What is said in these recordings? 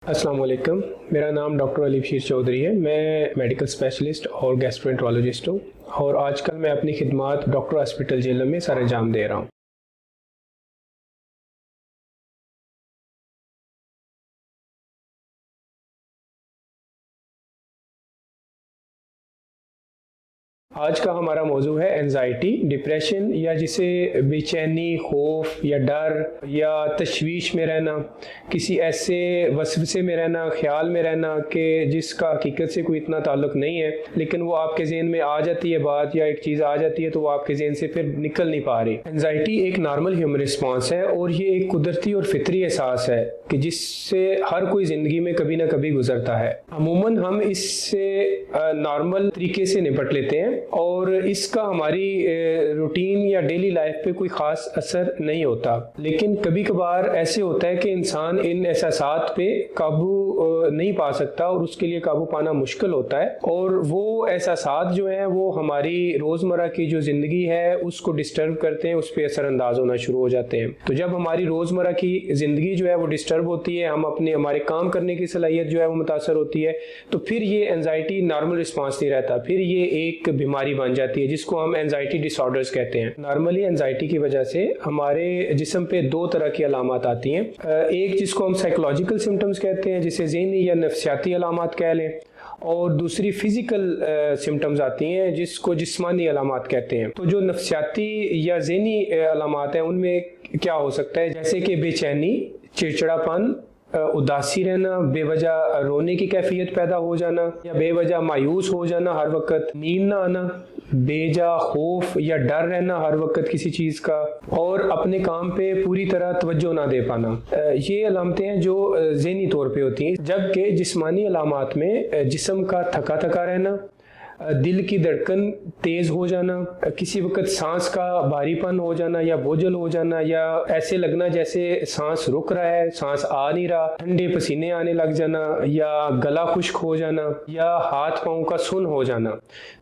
अस्सलाम वालेकुम। मेरा नाम डॉक्टर अली बशीर चौधरी है। मैं मेडिकल स्पेशलिस्ट और गैस्ट्रोएंटरोलॉजिस्ट हूँ और आजकल मैं अपनी खिदमात डॉक्टर हॉस्पिटल झेलम में सर अंजाम दे रहा हूँ। आज का हमारा मौजू है एंजाइटी, डिप्रेशन या जिसे बेचैनी, खौफ या डर या तशवीश में रहना, किसी ऐसे वसवसे में रहना, ख्याल में रहना कि जिसका हकीकत से कोई इतना ताल्लुक नहीं है लेकिन वो आपके जहन में आ जाती है बात या एक चीज़ आ जाती है तो वो आपके जहन से फिर निकल नहीं पा रही। एंजाइटी एक नॉर्मल ह्यूमन रिस्पॉन्स है और ये एक कुदरती और फितरी एहसास है कि जिससे हर कोई ज़िंदगी में कभी ना कभी गुजरता है। अमूमन हम इससे नॉर्मल तरीके से निपट लेते हैं और इसका हमारी रूटीन या डेली लाइफ पे कोई ख़ास असर नहीं होता, लेकिन कभी कभार ऐसे होता है कि इंसान इन एहसासात पे काबू नहीं पा सकता और उसके लिए काबू पाना मुश्किल होता है और वो एहसासात जो हैं वो हमारी रोज़मर्रा की जो ज़िंदगी है उसको डिस्टर्ब करते हैं, उस पर असरअंदाज होना शुरू हो जाते हैं। तो जब हमारी रोज़मर्रा की ज़िंदगी जो है वो डिस्टर्ब होती है, हम हमारे काम करने की सलाहियत जो है वो मुतासर होती है, तो फिर ये एंजाइटी नॉर्मल रिस्पॉन्स नहीं रहता, फिर ये एक बीमारी बन जाती है जिसको हम एंजाइटी डिसऑर्डर्स कहते हैं। नॉर्मली एंजाइटी की वजह से हमारे जिस्म पे दो तरह की अलामत आती हैं, एक जिसको हम साइकोलॉजिकल सिम्टम्स कहते हैं जिसे ज़हनी या नफ्सियाती अलामत कह लें, और दूसरी फिजिकल सिम्टम्स आती हैं जिसको जिस्मानी अलामत कहते हैं। तो जो नफ्सियाती या ज़हनी अलामत हैं उनमें क्या हो सकता है, जैसे कि बेचैनी, चिड़चिड़ापन, उदासी रहना, बेवजह रोने की कैफियत पैदा हो जाना या बेवजह मायूस हो जाना, हर वक्त नींद ना आना, बेजा खौफ या डर रहना हर वक्त किसी चीज़ का, और अपने काम पे पूरी तरह तवज्जो ना दे पाना। ये अलामतें हैं जो ज़हनी तौर पे होती हैं। जबकि जिस्मानी अलामत में जिस्म का थका थका रहना, दिल की धड़कन तेज़ हो जाना, किसी वक्त सांस का भारीपन हो जाना या बोझल हो जाना या ऐसे लगना जैसे सांस रुक रहा है, सांस आ नहीं रहा, ठंडे पसीने आने लग जाना या गला खुश्क हो जाना या हाथ पाँव का सुन्न हो जाना,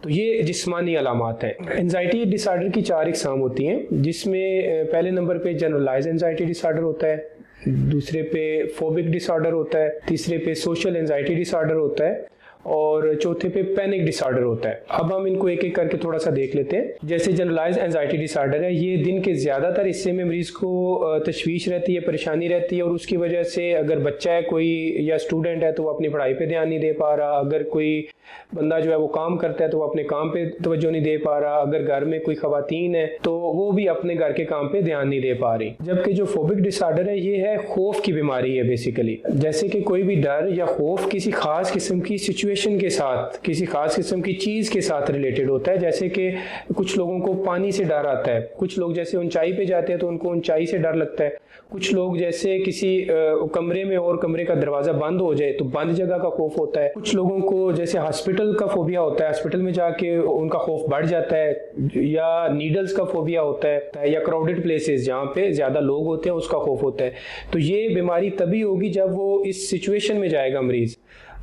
तो ये जिस्मानी अलामत हैं। एंजाइटी डिसऑर्डर की 4 इकसाम होती हैं जिसमें पहले नंबर पे जनरलाइज एंजाइटी डिसऑर्डर होता है, दूसरे पे फोबिक डिसऑर्डर होता है, तीसरे पे सोशल एंजाइटी डिसऑर्डर होता है और चौथे पे पैनिक डिसऑर्डर होता है। अब हम इनको एक एक करके थोड़ा सा देख लेते हैं। जैसे जनरलाइज एंजाइटी डिसऑर्डर है, ये दिन के ज़्यादातर हिस्से में मरीज़ को तशवीश रहती है, परेशानी रहती है और उसकी वजह से अगर बच्चा है कोई या स्टूडेंट है तो वो अपनी पढ़ाई पे ध्यान नहीं दे पा रहा, अगर कोई बंदा जो है वो काम करता है तो वो अपने काम पे तवज्जो नहीं दे पा रहा, अगर घर में कोई खवातीन है तो वो भी अपने घर के काम पे ध्यान नहीं दे पा रही। जबकि जो फोबिक डिसऑर्डर है ये है खौफ की बीमारी है बेसिकली, जैसे कि कोई भी डर या खौफ किसी खास किस्म की सिचुएशन के साथ, किसी खास किस्म की चीज़ के साथ रिलेटेड होता है। जैसे कि कुछ लोगों को पानी से डर आता है, कुछ लोग जैसे ऊंचाई पे जाते हैं तो उनको ऊंचाई से डर लगता है, कुछ लोग जैसे किसी कमरे में और कमरे का दरवाज़ा बंद हो जाए तो बंद जगह का खौफ होता है, कुछ लोगों को जैसे हॉस्पिटल का फोबिया होता है, हॉस्पिटल में जाके उनका खौफ बढ़ जाता है, या नीडल्स का फोबिया होता है, या क्राउडेड प्लेसेस जहाँ पे ज़्यादा लोग होते हैं उसका खौफ होता है। तो ये बीमारी तभी होगी जब वो इस सिचुएशन में जाएगा मरीज़,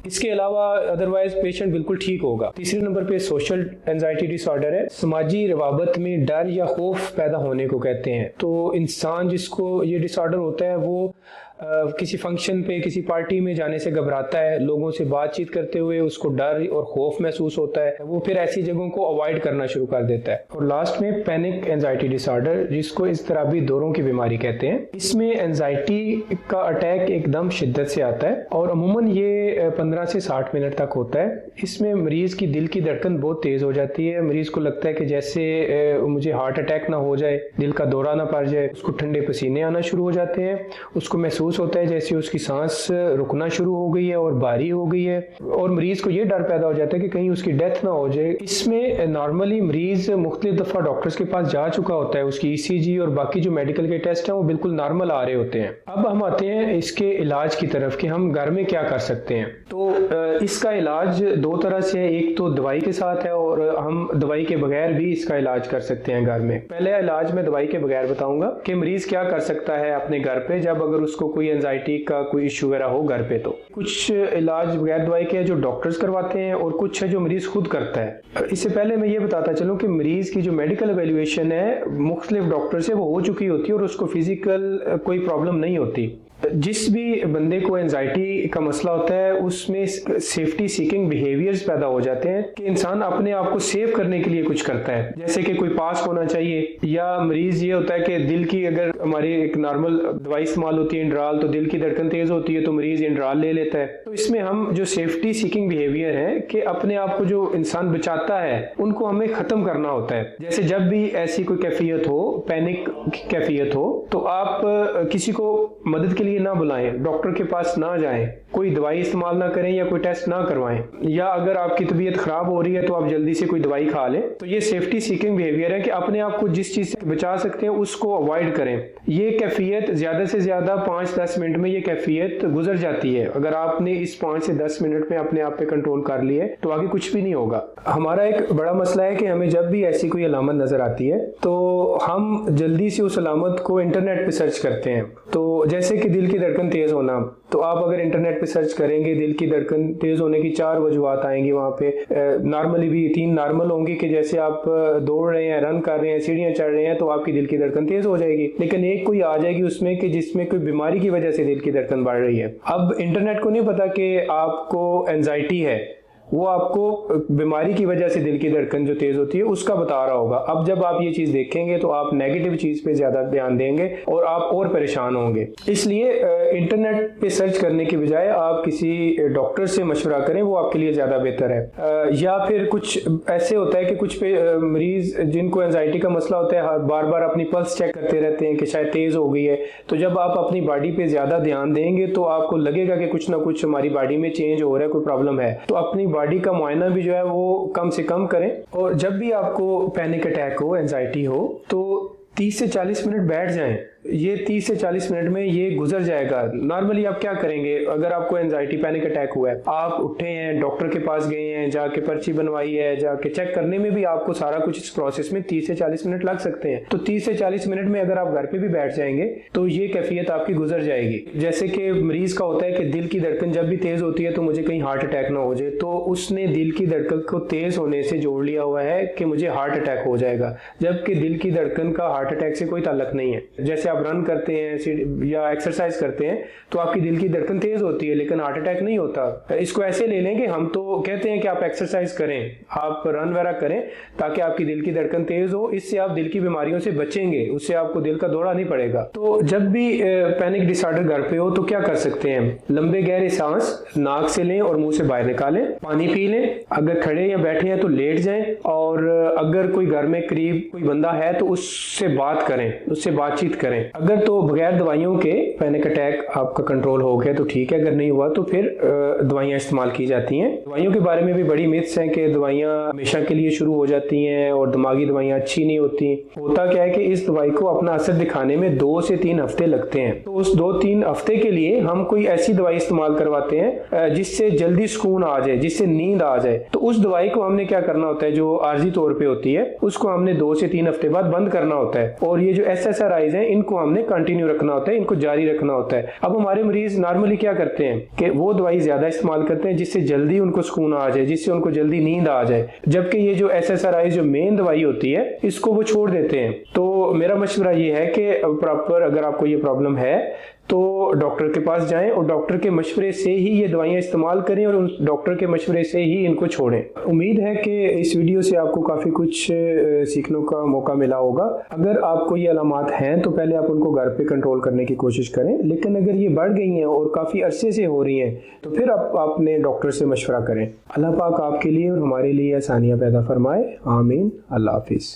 इसके अलावा अदरवाइज पेशेंट बिल्कुल ठीक होगा। तीसरे नंबर पे सोशल एंजाइटी डिसऑर्डर है, समाजी रवाबत में डर या खौफ पैदा होने को कहते हैं। तो इंसान जिसको ये डिसऑर्डर होता है वो किसी फंक्शन पे, किसी पार्टी में जाने से घबराता है, लोगों से बातचीत करते हुए उसको डर और खौफ महसूस होता है, वो फिर ऐसी जगहों को अवॉइड करना शुरू कर देता है। और लास्ट में पैनिक एंजाइटी डिसऑर्डर जिसको इज़्तिराबी दौरों की बीमारी कहते हैं, इसमें एंजाइटी का अटैक एकदम शिद्दत से आता है और अमूमन ये 15 से 60 मिनट तक होता है। इसमें मरीज़ की दिल की धड़कन बहुत तेज़ हो जाती है, मरीज़ को लगता है कि जैसे मुझे हार्ट अटैक ना हो जाए, दिल का दौरा ना पड़ जाए, उसको ठंडे पसीने आना शुरू हो जाते हैं, उसको महसूस होता है जैसे उसकी सांस रुकना शुरू हो गई है और भारी हो गई है, और मरीज को ये डर पैदा हो जाता है कि कहीं उसकी डेथ ना हो जाए। इसमें नॉर्मली मरीज मुख्तलिफ दफ़ा डॉक्टर्स के पास जा चुका होता है, उसकी ईसीजी और बाकी जो मेडिकल के टेस्ट हैं वो बिल्कुल नॉर्मल आ रहे होते हैं। अब हम आते हैं इसके इलाज की तरफ कि हम घर में क्या कर सकते हैं। तो इसका इलाज 2 तरह से है, एक तो दवाई के साथ है और हम दवाई के बगैर भी इसका इलाज कर सकते हैं घर में। पहले इलाज मैं दवाई के बगैर बताऊंगा कि मरीज क्या कर सकता है अपने घर पे जब अगर उसको कोई एंजाइटी का कोई इशू वगैरह हो घर पे। तो कुछ इलाज बगैर दवाई के हैं जो डॉक्टर्स करवाते हैं और कुछ है जो मरीज खुद करता है। इससे पहले मैं ये बताता चलूँ कि मरीज की जो मेडिकल एवेल्युएशन है मुख्तलिफ डॉक्टर से वो हो चुकी होती है और उसको फिजिकल कोई प्रॉब्लम नहीं होती। जिस भी बंदे को एंजाइटी का मसला होता है उसमें सेफ्टी सीकिंग बिहेवियर्स पैदा हो जाते हैं कि इंसान अपने आप को सेव करने के लिए कुछ करता है, जैसे कि कोई पास होना चाहिए, या मरीज ये होता है कि दिल की, अगर हमारी एक नॉर्मल दवाई इस्तेमाल होती है इंड्राल, तो दिल की धड़कन तेज होती है तो मरीज इंड्राल ले लेता है। तो इसमें हम जो सेफ्टी सीकिंग बिहेवियर है कि अपने आप को जो इंसान बचाता है उनको हमें खत्म करना होता है। जैसे जब भी ऐसी कोई कैफियत हो, पैनिक कैफियत हो, तो आप किसी को मदद के लिए ना बुलाएं, डॉक्टर के पास ना जाएं, कोई दवाई इस्तेमाल ना करें या कोई टेस्ट ना करवाएं, या अगर आपकी तबीयत खराब हो रही है तो आप जल्दी से कोई दवाई खा लें। तो ये सेफ्टी सीकिंग बिहेवियर है कि अपने आप को जिस चीज से बचा सकते हैं उसको अवॉइड करें। ये कैफियत ज्यादा से ज्यादा 5-10 मिनट में ये कैफियत गुजर जाती है। अगर आपने इस 5 से 10 मिनट में अपने आप पे कंट्रोल कर लिए तो आगे कुछ भी नहीं होगा। हमारा एक बड़ा मसला है कि हमें जब भी ऐसी कोई अलामत नजर आती है तो हम जल्दी से उस अलामत को इंटरनेट पे सर्च करते हैं। तो जैसे कि दिल की धड़कन तेज होना, तो आप अगर इंटरनेट पे सर्च करेंगे दिल की धड़कन तेज होने की 4 वजूहात आएंगी वहां पे। नॉर्मली भी 3 नॉर्मल होंगी कि जैसे आप दौड़ रहे हैं, रन कर रहे हैं, सीढ़ियां चढ़ रहे हैं तो आपकी दिल की धड़कन तेज हो जाएगी। लेकिन एक कोई आ जाएगी उसमें कि जिसमें कोई बीमारी की वजह से दिल की धड़कन बढ़ रही है। अब इंटरनेट को नहीं पता कि आपको एंजाइटी है, वो आपको बीमारी की वजह से दिल की धड़कन जो तेज होती है उसका बता रहा होगा। अब जब आप ये चीज देखेंगे तो आप नेगेटिव चीज पे ज्यादा ध्यान देंगे और आप और परेशान होंगे। इसलिए इंटरनेट पे सर्च करने की बजाय आप किसी डॉक्टर से मशवरा करें, वो आपके लिए ज्यादा बेहतर है। या फिर कुछ ऐसे होता है कि कुछ मरीज जिनको एंजाइटी का मसला होता है बार बार अपनी पल्स चेक करते रहते हैं कि शायद तेज हो गई है। तो जब आप अपनी बॉडी पे ज्यादा ध्यान देंगे तो आपको लगेगा कि कुछ ना कुछ हमारी बॉडी में चेंज हो रहा है, कोई प्रॉब्लम है। तो अपनी बॉडी का मुआयना भी जो है वो कम से कम करें। और जब भी आपको पैनिक अटैक हो, एंजाइटी हो, तो 30 से 40 मिनट बैठ जाएं। ये 30 से 40 मिनट में ये गुजर जाएगा। नॉर्मली आप क्या करेंगे, अगर आपको एंजाइटी पैनिक अटैक हुआ है, आप उठे हैं, डॉक्टर के पास गए हैं, जाके पर्ची बनवाई है, जाके चेक करने में भी आपको सारा कुछ इस प्रोसेस में 30 से 40 मिनट लग सकते हैं। तो 30 से 40 मिनट में अगर आप घर पे भी बैठ जाएंगे तो ये कैफियत आपकी गुजर जाएगी। जैसे कि मरीज का होता है कि दिल की धड़कन जब भी तेज होती है तो मुझे कहीं हार्ट अटैक ना हो जाए, तो उसने दिल की धड़कन को तेज होने से जोड़ लिया हुआ है कि मुझे हार्ट अटैक हो जाएगा, जबकि दिल की धड़कन का हार्ट अटैक से कोई ताल्लुक नहीं है। जैसे आप रन करते हैं या एक्सरसाइज करते हैं तो आपकी दिल की धड़कन तेज होती है लेकिन हार्ट अटैक नहीं होता। इसको ऐसे ले लें कि हम तो कहते हैं कि आप एक्सरसाइज करें, आप रन वगैरह करें ताकि आपकी दिल की धड़कन तेज हो, इससे आप दिल की बीमारियों से बचेंगे, उससे आपको दिल का दौरा नहीं पड़ेगा। तो जब भी पैनिक डिसऑर्डर घर पे हो तो क्या कर सकते हैं, लंबे गहरे सांस नाक से लें और मुंह से बाहर निकालें, पानी पी लें, अगर खड़े या बैठे हैं तो लेट जाएं, और अगर कोई घर में करीब कोई बंदा है तो उससे बात करें, उससे बातचीत करें। अगर तो बगैर दवाइयों के पैनिक अटैक आपका कंट्रोल हो गया तो ठीक है, अगर नहीं हुआ तो फिर दवाइयां इस्तेमाल की जाती हैं। दवाइयों के बारे में भी बड़ी मिथ्स हैं कि दवाइयां हमेशा के लिए शुरू हो जाती हैं और दिमागी दवाइयां अच्छी नहीं होती। होता क्या है कि इस दवाई को अपना असर दिखाने में 2 से 3 हफ्ते लगते हैं। तो उस 2-3 हफ्ते के लिए हम कोई ऐसी दवाई इस्तेमाल करवाते हैं जिससे जल्दी सुकून आ जाए, जिससे नींद आ जाए। तो उस दवाई को हमने क्या करना होता है, जो आर्जी तौर पे होती है, उसको हमने 2 से 3 हफ्ते बाद बंद करना होता है। और ये जो SSRIs हैं इनको हमने कंटिन्यू रखना होता है, इनको जारी रखना होता है। अब हमारे मरीज नॉर्मली क्या करते हैं कि वो दवाई ज्यादा इस्तेमाल करते हैं जिससे जल्दी उनको सुकून आ जाए, जिससे उनको जल्दी नींद आ जाए, जबकि ये जो SSRI जो मेन दवाई होती है इसको वो छोड़ देते हैं। तो मेरा मशवरा ये है कि प्रॉपर अगर आपको ये प्रॉब्लम है तो डॉक्टर के पास जाएं और डॉक्टर के मशवरे से ही ये दवाइयां इस्तेमाल करें और उन डॉक्टर के मशवरे से ही इनको छोड़ें। उम्मीद है कि इस वीडियो से आपको काफ़ी कुछ सीखने का मौका मिला होगा। अगर आपको ये अलामात हैं तो पहले आप उनको घर पे कंट्रोल करने की कोशिश करें, लेकिन अगर ये बढ़ गई हैं और काफ़ी अरसे से हो रही हैं तो फिर आप अपने डॉक्टर से मशवरा करें। अल्लाह पाक आपके लिए और हमारे लिए आसानियाँ पैदा फरमाए। आमीन। अल्लाह हाफिज़।